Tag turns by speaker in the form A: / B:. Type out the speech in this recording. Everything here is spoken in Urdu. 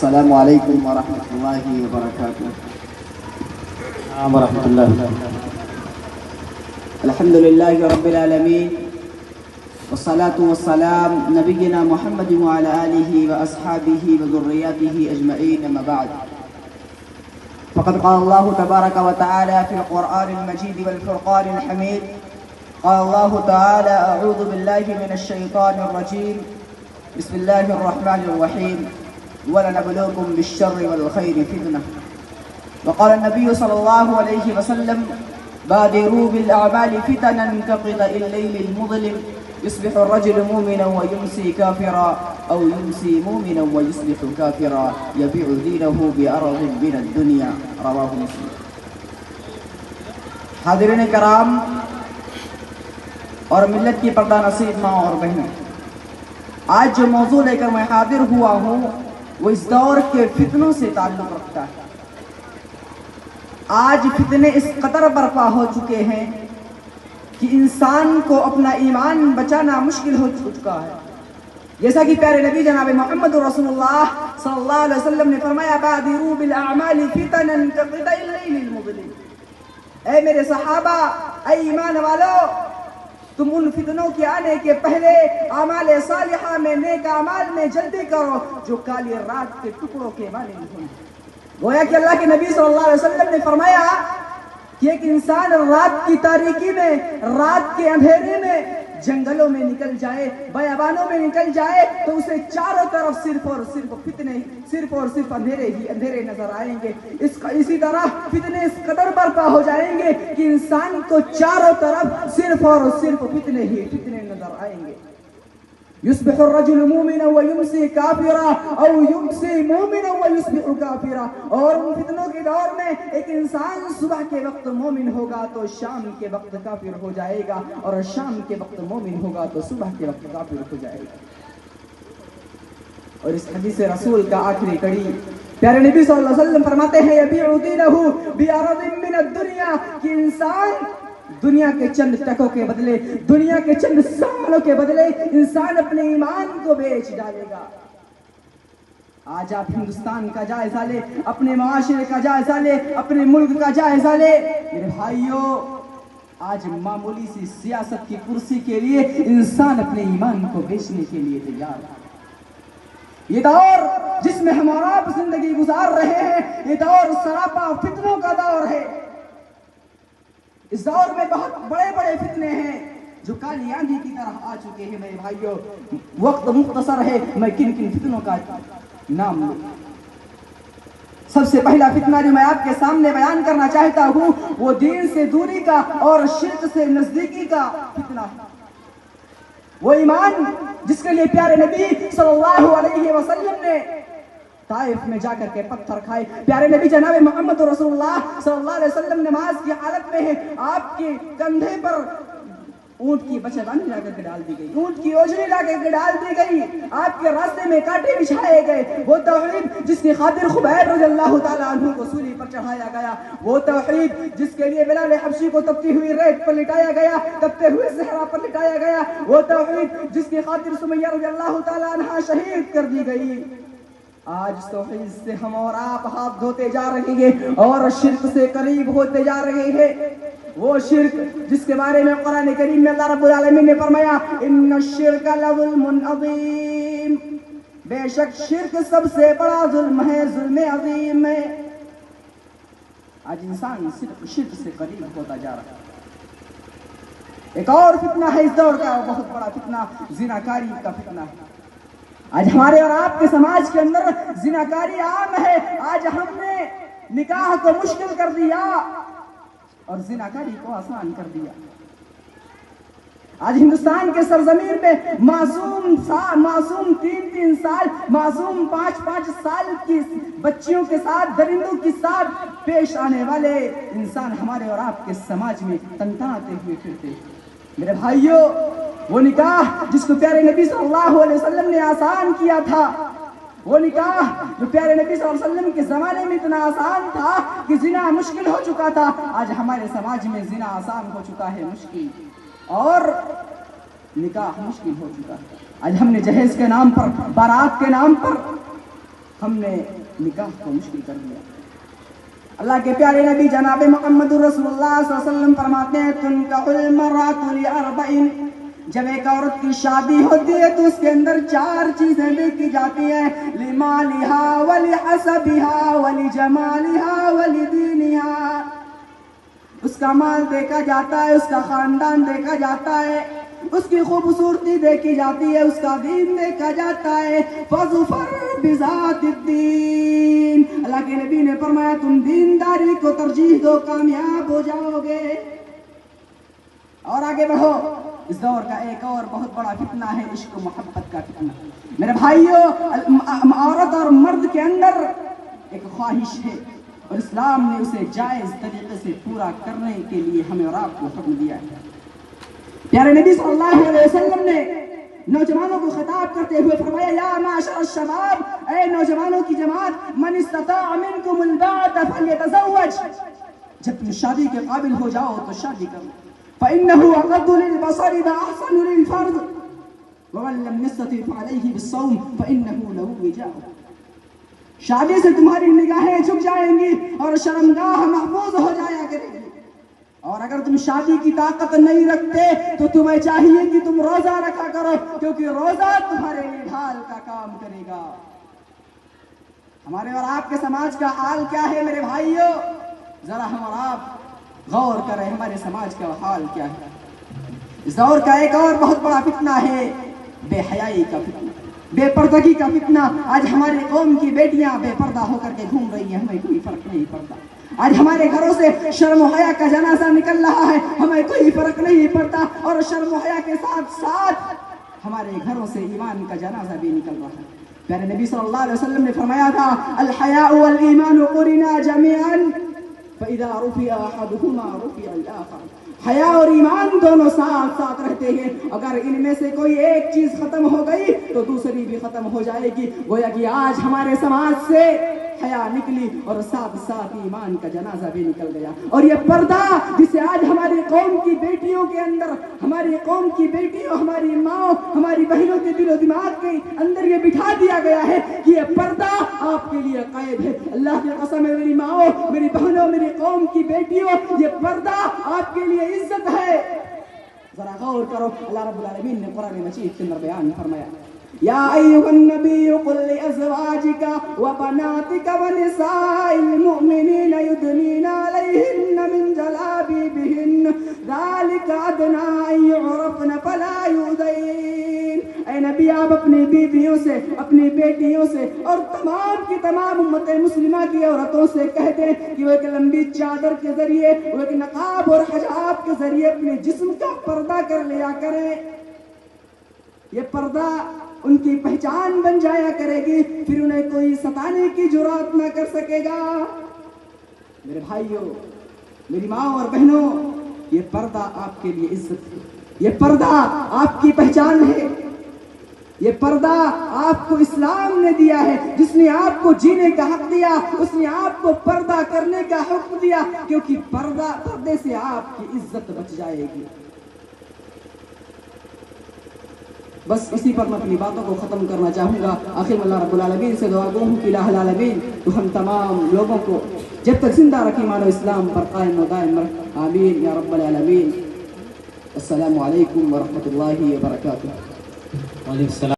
A: السلام علیکم ورحمۃ اللہ وبرکاتہ.
B: ورحمۃ اللہ.
A: الحمد للہ رب العالمین والصلاة والسلام نبینا محمد وعلى آلہ واصحابہ وذریاتہ اجمعین. اما بعد فقد قال اللہ تبارک وتعالی فی القرآن المجید والفرقان الحمید. قال اللہ تعالی اعوذ باللہ من الشیطان الرجیم. بسم اللہ الرحمن الرحیم. وَلَنَبْلُوكُمْ بِالشَّرِّ وَالْخَيْرِ فِتْنَةً. وقال النبي صلى الله عليه وسلم بادروا بالأعمال فتنا كقطع الليل المظلم يصبح الرجل مؤمنا ويمسي كافرا أو يمسي مؤمنا ويصبح كافرا يبيع دينه بعرض من الدنيا. رواه مسلم. حاضرین کرام اور ملت کی پردہ نصیب ماں اور بہنیں، آج جو موضوع لے کر میں حاضر ہوا ہوں وہ اس دور کے فتنوں سے تعلق رکھتا ہے. آج فتنے اس قدر برپا ہو چکے ہیں کہ انسان کو اپنا ایمان بچانا مشکل ہو چکا ہے. جیسا کہ پیارے نبی جناب محمد رسول اللہ صلی اللہ علیہ وسلم نے فرمایا بادروا بالاعمال فتنا كقطع الليل المظلم. اے میرے صحابہ، اے ایمان والو، تم ان فتنوں کے آنے کے پہلے اعمال صالحہ میں، نیک اعمال میں جلدی کرو جو کالی رات کے ٹکڑوں کے مانند ہیں. گویا کہ اللہ کے نبی صلی اللہ علیہ وسلم نے فرمایا کہ ایک انسان رات کی تاریکی میں، رات کے اندھیرے میں جنگلوں میں نکل جائے، بیابانوں میں نکل جائے تو اسے چاروں طرف صرف اور صرف فتنے، صرف اور صرف اندھیرے ہی اندھیرے نظر آئیں گے. اسی طرح فتنے اس قدر برپا ہو جائیں گے کہ انسان کو چاروں طرف صرف اور صرف فتنے ہی فتنے نظر آئیں گے. يصبح الرجل مؤمنا ويمسي كافرا او يمسي مؤمنا ويصبح كافرا. اور ان فتنوں کے دور میں ایک انسان صبح کے وقت مومن ہوگا تو شام کے وقت کافر ہو جائے گا، اور شام کے وقت مومن ہوگا تو صبح کے وقت کافر ہو جائے گا. اور اس حدیث رسول کا آخری کڑی پیارے نبی صلی اللہ علیہ وسلم فرماتے ہیں یبیع دینہ بعرض من الدنیا، کہ انسان دنیا کے چند ٹکوں کے بدلے، دنیا کے چند سالوں کے بدلے انسان اپنے ایمان کو بیچ ڈالے گا. آج آپ ہندوستان کا جائزہ لے، اپنے معاشرے کا جائزہ لے، اپنے ملک کا جائزہ لے. میرے بھائیوں، آج معمولی سی سیاست کی کرسی کے لیے انسان اپنے ایمان کو بیچنے کے لیے تیار ہے. یہ دور جس میں ہم اور آپ زندگی گزار رہے ہیں، یہ دور سراپا فتنوں کا دور ہے. اس دور میں بہت بڑے بڑے فتنے ہیں جو کالی آندھی کی طرح آ چکے ہیں. میرے بھائیوں، وقت مختصر ہے، میں کن کن فتنوں کا نام لوں. سب سے پہلا فتنہ جو میں آپ کے سامنے بیان کرنا چاہتا ہوں وہ دین سے دوری کا اور شرک سے نزدیکی کا فتنہ ہے. وہ ایمان جس کے لیے پیارے نبی صلی اللہ علیہ وسلم نے طائف میں جا کر کے پتھر کھائے. پیارے نبی جناب محمد رسول اللہ صلی اللہ علیہ وسلم نماز کی حالت میں ہے، آپ کے کندھے پر اونٹ کی بچھاوانی لا کر کے ڈال دی گئی، اونٹ کی اوجری لا کر کے ڈال دی گئی، آپ کے راستے میں کانٹے بچھائے گئے. وہ توحید جس کی خاطر خبیب رضی اللہ تعالیٰ عنہ کو سولی پر چڑھایا گیا، وہ توحید جس کے لیے بلال حبشی کو تپتی ہوئی ریت پر لٹایا گیا، تپتے ہوئے صحرا پر لٹایا گیا، وہ توحید جس کی خاطر سمیہ رضی اللہ تعالیٰ عنہ شہید کر دی گئی. آج توحید سے ہم اور آپ ہاتھ دھوتے جا رہے ہیں اور شرک سے قریب ہوتے جا رہے ہیں. وہ شرک جس کے بارے میں قرآن کریم میں اللہ رب العالمین نے فرمایا ان الشرک لظلم عظیم، بے شک شرک سب سے بڑا ظلم ہے، ظلم عظیم ہے. آج انسان صرف شرک سے قریب ہوتا جا رہا ہے. ایک اور فتنہ ہے اس دور کا، بہت بڑا فتنہ زناکاری کا فتنہ ہے. آج ہمارے اور آپ کے سماج کے اندر زناکاری عام ہے. آج ہم نے نکاح کو مشکل کر دیا اور زناکاری کو آسان کر دیا. آج ہندوستان کے سرزمین میں معصوم 3 سال، معصوم 5 سال کی بچیوں کے ساتھ، درندوں کے ساتھ پیش آنے والے انسان ہمارے اور آپ کے سماج میں تنتناتے ہوئے پھرتے. میرے بھائیوں، وہ نکاح جس کو پیارے نبی صلی اللہ علیہ وسلم نے آسان کیا تھا، وہ نکاح جو پیارے نبی صلی اللہ علیہ وسلم کے زمانے میں اتنا آسان تھا کہ زنا مشکل ہو چکا تھا، آج ہمارے سماج میں زنا آسان ہو چکا ہے، مشکل، اور نکاح مشکل ہو چکا ہے. آج ہم نے جہیز کے نام پر، بارات کے نام پر ہم نے نکاح کو مشکل کر دیا۔ اللہ کے پیارے نبی جناب محمد رسول اللہ صلی اللہ علیہ وسلم فرماتے ہیں تنکح المرأة لأربع، جب ایک عورت کی شادی ہوتی ہے تو اس کے اندر 4 چیزیں دیکھی جاتی ہیں، لمالها ولحسبها ولجمالها ولدینها، اس کا مال دیکھا جاتا ہے، اس کا خاندان دیکھا جاتا ہے، اس کی خوبصورتی دیکھی جاتی ہے، اس کا دین دیکھا جاتا ہے۔ فَظُفَرْ بِذَاتِ الدِّينِ، اللہ کے نبی نے فرمایا تم دینداری کو ترجیح دو، کامیاب ہو جاؤ گے۔ اور آگے بڑھو، اس دور کا ایک اور بہت بڑا فتنہ ہے عشق و محبت کا فتنہ۔ میرے بھائیو، عورت اور مرد کے اندر ایک خواہش ہے اور اسلام نے اسے جائز طریقے سے پورا کرنے کے لیے ہمیں اور آپ کو حکم دیا ہے۔ پیارے نبی صلی اللہ علیہ وسلم نے نوجوانوں کو خطاب کرتے ہوئے فرمایا یا معاشر الشباب، اے نوجوانوں کی جماعت، من استطاع منکم الباءۃ فلیتزوج، جب تم شادی کے قابل ہو جاؤ تو شادی کرو، فإنه أغض للبصر وأحسن للفرج ومن لم يستطع فعليه بالصوم فإنه له وجاء، شادی سے تمہاری نگاہیں جھک جائیں گی اور شرمگاہ محفوظ ہو جایا کرے گی، اور اگر تم شادی کی طاقت نہیں رکھتے تو تمہیں چاہیے کہ تم روزہ رکھا کرو، کیونکہ روزہ تمہارے لیے ڈھال کا کام کرے گا۔ ہمارے اور آپ کے سماج کا حال کیا ہے میرے بھائیو؟ ذرا ہم اور آپ غور کریں ہمارے سماج کا حال کیا ہے۔ اس دور کا ایک اور بہت بڑا فتنہ ہے بے حیائی کا فتنہ، بے پردگی کا فتنہ۔ آج ہماری قوم کی بیٹیاں بے پردہ ہو کر کے گھوم رہی ہیں، ہمیں کوئی فرق نہیں پڑتا۔ آج ہمارے گھروں سے شرم و حیا کا جنازہ نکل رہا ہے، ہمیں کوئی فرق نہیں پڑتا، اور شرم و حیا کے ساتھ ساتھ ہمارے گھروں سے ایمان کا جنازہ بھی نکل رہا ہے۔ پیارے نبی صلی اللہ علیہ وسلم نے فرمایا تھا الحیاء والایمان قرنا جميعا فَإِذَا رُفِعَ أَحَدُهُمَا رُفِعَ الْآخَرُ، حیا اور ایمان دونوں ساتھ ساتھ رہتے ہیں، اگر ان میں سے کوئی ایک چیز ختم ہو گئی تو دوسری بھی ختم ہو جائے گی۔ گویا کہ آج ہمارے سماج سے حیا نکلی اور ساتھ ساتھ ایمان کا جنازہ بھی نکل گیا، اور یہ پردہ جسے آج ہماری قوم کی بیٹیوں کے اندر، ہماری قوم کی بیٹیوں، ہماری ماں، ہماری بہنوں کے دل و دماغ کے اندر یہ بٹھا دیا گیا ہے کہ یہ پردہ آپ کے لیے قید ہے۔ اللہ کی قسم ہے میری ماں، میری بہنوں، میری قوم کی بیٹیوں، یہ پردہ آپ کے لیے عزت ہے۔ ذرا غور کرو، اللہ رب العالمین نے قرآن مجید کے اندر بیان فرمایا یا ایھا النبی قل لازواجک وبناتک ونساء المؤمنین یدنین علیہن من جلابیبہن ذلک ادنی ان یعرفن فلا یؤذین۔ اے نبی، آپ اپنی بیویوں سے، اپنی بیٹیوں سے اور تمام کی تمام امت مسلمہ کی عورتوں سے کہہ دیں کہ وہ ایک لمبی چادر کے ذریعے، وہ ایک نقاب اور حجاب کے ذریعے اپنے جسم کا پردہ کر لیا کریں۔ یہ پردہ ان کی پہچان بن جایا کرے گی، پھر انہیں کوئی ستانے کی جرات نہ کر سکے گا۔ میرے بھائیوں، میری ماں اور بہنوں، یہ پردہ آپ کے لیے عزت ہے، یہ پردہ آپ کی پہچان ہے، یہ پردہ آپ کو اسلام نے دیا ہے۔ جس نے آپ کو جینے کا حق دیا، اس نے آپ کو پردہ کرنے کا حکم دیا، کیونکہ پردے سے آپ کی عزت بچ جائے گی۔ بس اسی پر میں اپنی باتوں کو ختم کرنا چاہوں گا۔ آخر میں اللہ رب العالمین سے دعا گو ہوں کہ الہ العالمین تو ہم تمام لوگوں کو جب تک زندہ رکھی ایمان و اسلام پر قائم و دائم رکھ، آمین یا رب العالمین۔ السلام علیکم ورحمۃ اللہ وبرکاتہ۔
B: وعلیکم السلام۔